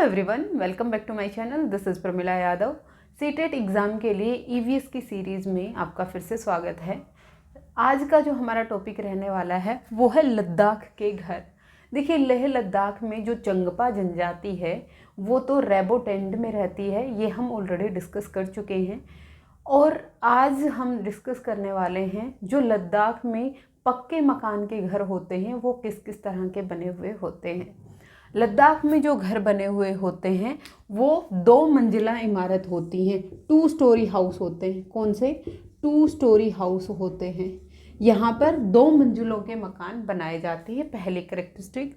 Everyone, welcome back to my channel. This is Pramila Yadav. CTET exam के लिए EVS की series में आपका फिर से स्वागत है। आज का जो हमारा टॉपिक रहने वाला है वो है लद्दाख के घर। देखिए, लेह लद्दाख में जो चंगपा जनजाति है वो तो रैबोटेंड में रहती है, ये हम ऑलरेडी डिस्कस कर चुके हैं। और आज हम डिस्कस करने वाले हैं जो लद्दाख में पक्के मकान के घर होते हैं वो किस किस तरह के बने हुए होते हैं। लद्दाख में जो घर बने हुए होते हैं वो 2 मंजिला इमारत होती हैं, 2 स्टोरी हाउस होते हैं। कौन से? 2 स्टोरी हाउस होते हैं। यहाँ पर 2 मंजिलों के मकान बनाए जाते हैं, पहली करेक्टरिस्टिक।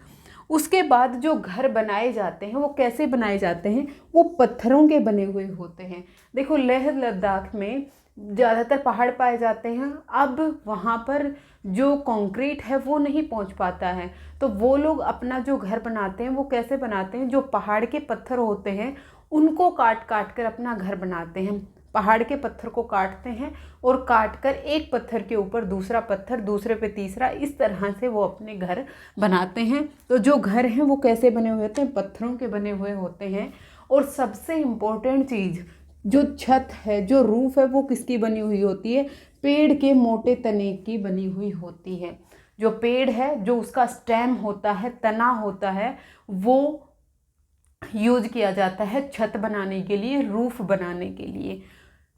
उसके बाद जो घर बनाए जाते हैं वो कैसे बनाए जाते हैं? वो पत्थरों के बने हुए होते हैं। देखो, लेह लद्दाख में ज़्यादातर पहाड़ पाए जाते हैं। अब वहाँ पर जो कंक्रीट है वो नहीं पहुँच पाता है, तो वो लोग अपना जो घर बनाते हैं वो कैसे बनाते हैं? जो पहाड़ के पत्थर होते हैं उनको काट काट कर अपना घर बनाते हैं। पहाड़ के पत्थर को काटते हैं और काट कर एक पत्थर के ऊपर दूसरा पत्थर, दूसरे पे तीसरा, इस तरह से वो अपने घर बनाते हैं। तो जो घर हैं वो कैसे बने हुए होते हैं? पत्थरों के बने हुए होते हैं। और सबसे इम्पोर्टेंट चीज़, जो छत है, जो रूफ है, वो किसकी बनी हुई होती है? पेड़ के मोटे तने की बनी हुई होती है। जो पेड़ है, जो उसका स्टेम होता है, तना होता है, वो यूज किया जाता है छत बनाने के लिए, रूफ बनाने के लिए।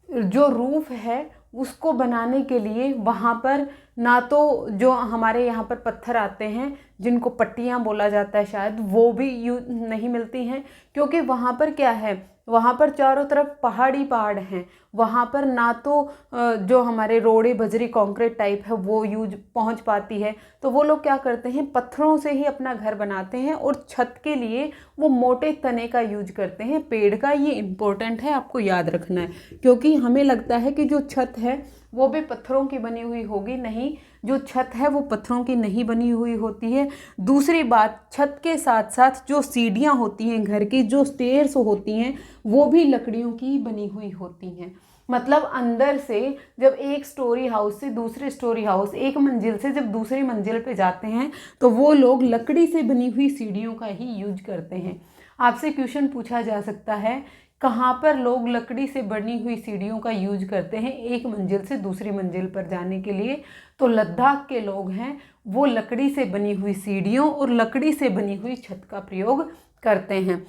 जो रूफ है उसको बनाने के लिए वहाँ पर ना तो जो हमारे यहाँ पर पत्थर आते हैं जिनको पट्टियाँ बोला जाता है शायद, वो भी नहीं मिलती हैं, क्योंकि वहाँ पर क्या है, वहाँ पर चारों तरफ पहाड़ी पहाड़ हैं। वहाँ पर ना तो जो हमारे रोड़े बजरी कंक्रीट टाइप है वो यूज पहुँच पाती है, तो वो लोग क्या करते हैं, पत्थरों से ही अपना घर बनाते हैं। और छत के लिए वो मोटे तने का यूज करते हैं, पेड़ का। ये इम्पोर्टेंट है, आपको याद रखना है, क्योंकि हमें लगता है कि जो छत है वो भी पत्थरों की बनी हुई होगी। नहीं, जो छत है वो पत्थरों की नहीं बनी हुई होती है। दूसरी बात, छत के साथ साथ जो सीढ़ियाँ होती हैं घर की, जो स्टेयर्स होती हैं, वो भी लकड़ियों की बनी हुई होती हैं। मतलब अंदर से जब एक स्टोरी हाउस से दूसरे स्टोरी हाउस, एक मंजिल से जब दूसरी मंजिल पे जाते हैं तो वो लोग लकड़ी से बनी हुई सीढ़ियों का ही यूज करते हैं। आपसे क्वेश्चन पूछा जा सकता है, कहाँ पर लोग लकड़ी से बनी हुई सीढ़ियों का यूज करते हैं एक मंजिल से दूसरी मंजिल पर जाने के लिए? तो लद्दाख के लोग हैं वो लकड़ी से बनी हुई सीढ़ियों और लकड़ी से बनी हुई छत का प्रयोग करते हैं।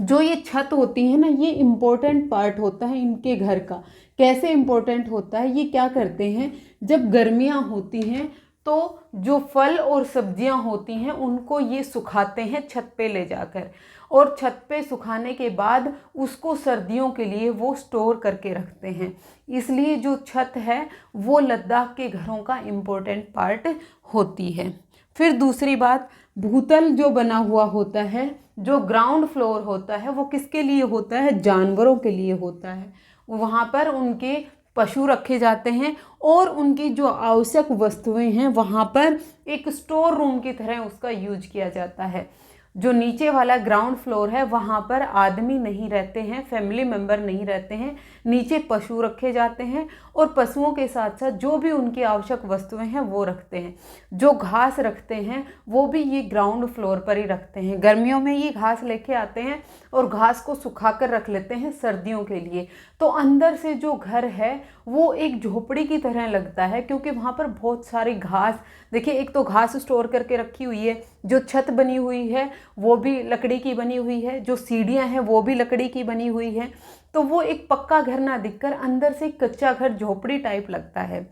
जो ये छत होती है ना, ये इम्पोर्टेंट पार्ट होता है इनके घर का। कैसे इम्पोर्टेंट होता है? ये क्या करते हैं, जब गर्मियाँ होती हैं तो जो फल और सब्जियां होती हैं उनको ये सुखाते हैं छत पे ले जाकर, और छत पे सुखाने के बाद उसको सर्दियों के लिए वो स्टोर करके रखते हैं। इसलिए जो छत है वो लद्दाख के घरों का इम्पोर्टेंट पार्ट होती है। फिर दूसरी बात, भूतल जो बना हुआ होता है, जो ग्राउंड फ्लोर होता है, वो किसके लिए होता है? जानवरों के लिए होता है। वहाँ पर उनके पशु रखे जाते हैं और उनकी जो आवश्यक वस्तुएं हैं वहाँ पर एक स्टोर रूम की तरह उसका यूज किया जाता है। जो नीचे वाला ग्राउंड फ्लोर है वहाँ पर आदमी नहीं रहते हैं, फैमिली मेम्बर नहीं रहते हैं, नीचे पशु रखे जाते हैं और पशुओं के साथ साथ जो भी उनकी आवश्यक वस्तुएं हैं वो रखते हैं। जो घास रखते हैं वो भी ये ग्राउंड फ्लोर पर ही रखते हैं। गर्मियों में ये घास लेके आते हैं और घास को सुखा कर रख लेते हैं सर्दियों के लिए। तो अंदर से जो घर है वो एक झोपड़ी की तरह लगता है, क्योंकि वहाँ पर बहुत सारी घास, देखिए, एक तो घास स्टोर करके रखी हुई है, जो छत बनी हुई है वो भी लकड़ी की बनी हुई है, जो सीढ़ियाँ हैं वो भी लकड़ी की बनी हुई है। तो वो एक पक्का घर ना दिखकर अंदर से कच्चा घर, झोपड़ी टाइप लगता है।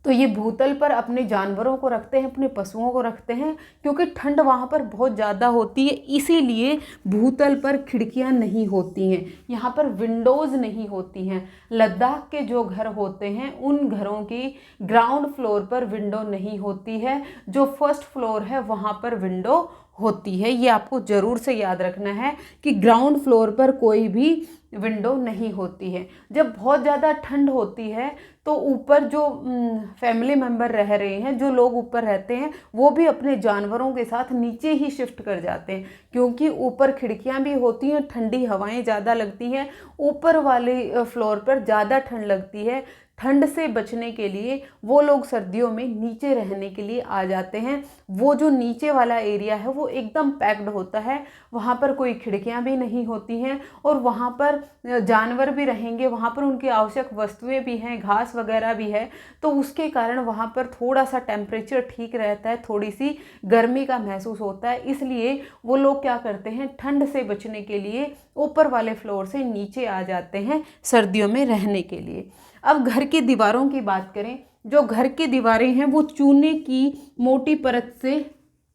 तो ये भूतल पर अपने जानवरों को रखते हैं, अपने पशुओं को रखते हैं, क्योंकि ठंड वहाँ पर बहुत ज़्यादा होती है। इसीलिए भूतल पर खिड़कियाँ नहीं होती हैं, यहाँ पर विंडोज़ नहीं होती हैं। लद्दाख के जो घर होते हैं उन घरों की ग्राउंड फ्लोर पर विंडो नहीं होती है, जो फर्स्ट फ्लोर है वहाँ पर विंडो होती है। ये आपको ज़रूर से याद रखना है कि ग्राउंड फ्लोर पर कोई भी विंडो नहीं होती है। जब बहुत ज़्यादा ठंड होती है तो ऊपर जो फैमिली मेम्बर रह रहे हैं, जो लोग ऊपर रहते हैं, वो भी अपने जानवरों के साथ नीचे ही शिफ्ट कर जाते हैं, क्योंकि ऊपर खिड़कियां भी होती हैं, ठंडी हवाएं ज़्यादा लगती हैं। ऊपर वाले फ्लोर पर ज़्यादा ठंड लगती है। ठंड से बचने के लिए वो लोग सर्दियों में नीचे रहने के लिए आ जाते हैं। वो जो नीचे वाला एरिया है वो एकदम पैक्ड होता है, वहाँ पर कोई खिड़कियाँ भी नहीं होती हैं और वहाँ पर जानवर भी रहेंगे, वहाँ पर उनकी आवश्यक वस्तुएं भी हैं, घास वगैरह भी है, तो उसके कारण वहाँ पर थोड़ा सा टेम्परेचर ठीक रहता है, थोड़ी सी गर्मी का महसूस होता है। इसलिए वो लोग क्या करते हैं, ठंड से बचने के लिए ऊपर वाले फ्लोर से नीचे आ जाते हैं सर्दियों में रहने के लिए। अब घर की दीवारों की बात करें, जो घर की दीवारें हैं वो चूने की मोटी परत से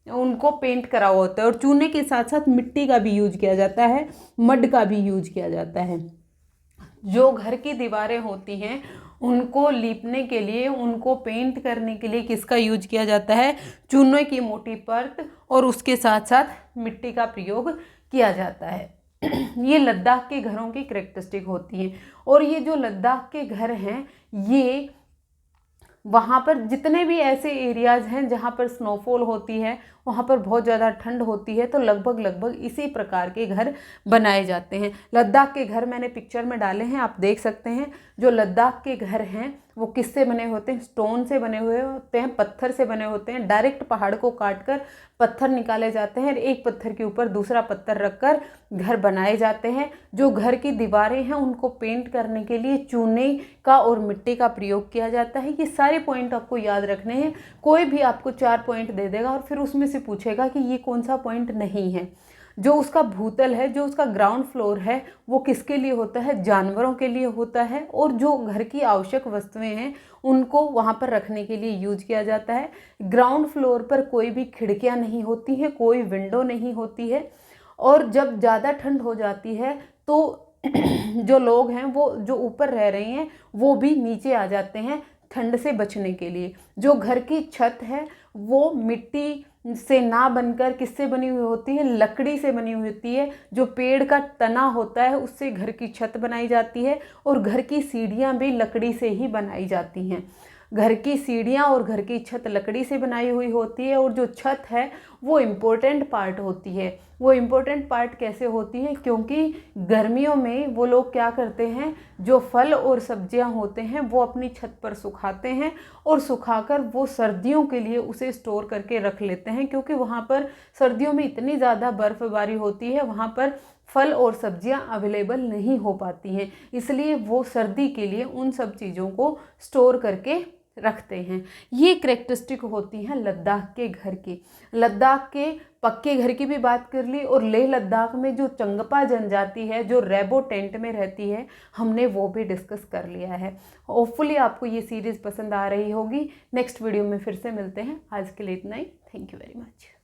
उनको पेंट करा हुआ होता है और चूने के साथ साथ मिट्टी का भी यूज किया जाता है, मड का भी यूज किया जाता है। जो घर की दीवारें होती हैं उनको लीपने के लिए, उनको पेंट करने के लिए किसका यूज किया जाता है, चूने की मोटी परत और उसके साथ साथ मिट्टी का प्रयोग किया जाता है। ये लद्दाख के घरों की कैरेक्टरिस्टिक होती हैं। और ये जो लद्दाख के घर हैं, ये वहाँ पर जितने भी ऐसे एरियाज़ हैं जहाँ पर स्नोफॉल होती है, वहाँ पर बहुत ज़्यादा ठंड होती है, तो लगभग इसी प्रकार के घर बनाए जाते हैं। लद्दाख के घर मैंने पिक्चर में डाले हैं, आप देख सकते हैं। जो लद्दाख के घर हैं वो किससे बने होते हैं, स्टोन से बने हुए होते हैं, पत्थर से बने होते हैं। डायरेक्ट पहाड़ को काट कर पत्थर निकाले जाते हैं और एक पत्थर के ऊपर दूसरा पत्थर रखकर घर बनाए जाते हैं। जो घर की दीवारें हैं उनको पेंट करने के लिए चूने का और मिट्टी का प्रयोग किया जाता है। ये सारे पॉइंट आपको याद रखने हैं। कोई भी आपको 4 पॉइंट दे देगा और फिर उसमें से पूछेगा कि ये कौन सा पॉइंट नहीं है। जो उसका भूतल है, जो उसका ग्राउंड फ्लोर है, वो किसके लिए होता है, जानवरों के लिए होता है। और जो घर की आवश्यक वस्तुएं हैं उनको वहाँ पर रखने के लिए यूज किया जाता है। ग्राउंड फ्लोर पर कोई भी खिड़कियाँ नहीं होती हैं, कोई विंडो नहीं होती है। और जब ज़्यादा ठंड हो जाती है तो जो लोग हैं वो जो ऊपर रह रहे हैं वो भी नीचे आ जाते हैं ठंड से बचने के लिए। जो घर की छत है वो मिट्टी से ना बनकर किससे बनी हुई होती है, लकड़ी से बनी हुई होती है। जो पेड़ का तना होता है उससे घर की छत बनाई जाती है और घर की सीढ़ियाँ भी लकड़ी से ही बनाई जाती हैं। घर की सीढ़ियाँ और घर की छत लकड़ी से बनाई हुई होती है। और जो छत है वो इम्पोर्टेंट पार्ट होती है। वो इम्पोर्टेंट पार्ट कैसे होती है, क्योंकि गर्मियों में वो लोग क्या करते हैं, जो फल और सब्जियां होते हैं वो अपनी छत पर सुखाते हैं और सुखाकर वो सर्दियों के लिए उसे स्टोर करके रख लेते हैं। क्योंकि वहाँ पर सर्दियों में इतनी ज़्यादा बर्फबारी होती है, वहाँ पर फल और सब्जियां अवेलेबल नहीं हो पाती हैं, इसलिए वो सर्दी के लिए उन सब चीज़ों को स्टोर करके रखते हैं। ये कैरेक्टरिस्टिक होती हैं लद्दाख के घर की। लद्दाख के पक्के घर की भी बात कर ली और लेह लद्दाख में जो चंगपा जनजाति है जो रेबो टेंट में रहती है, हमने वो भी डिस्कस कर लिया है। होपफुली आपको ये सीरीज़ पसंद आ रही होगी। नेक्स्ट वीडियो में फिर से मिलते हैं। आज के लिए इतना ही। Thank you very much.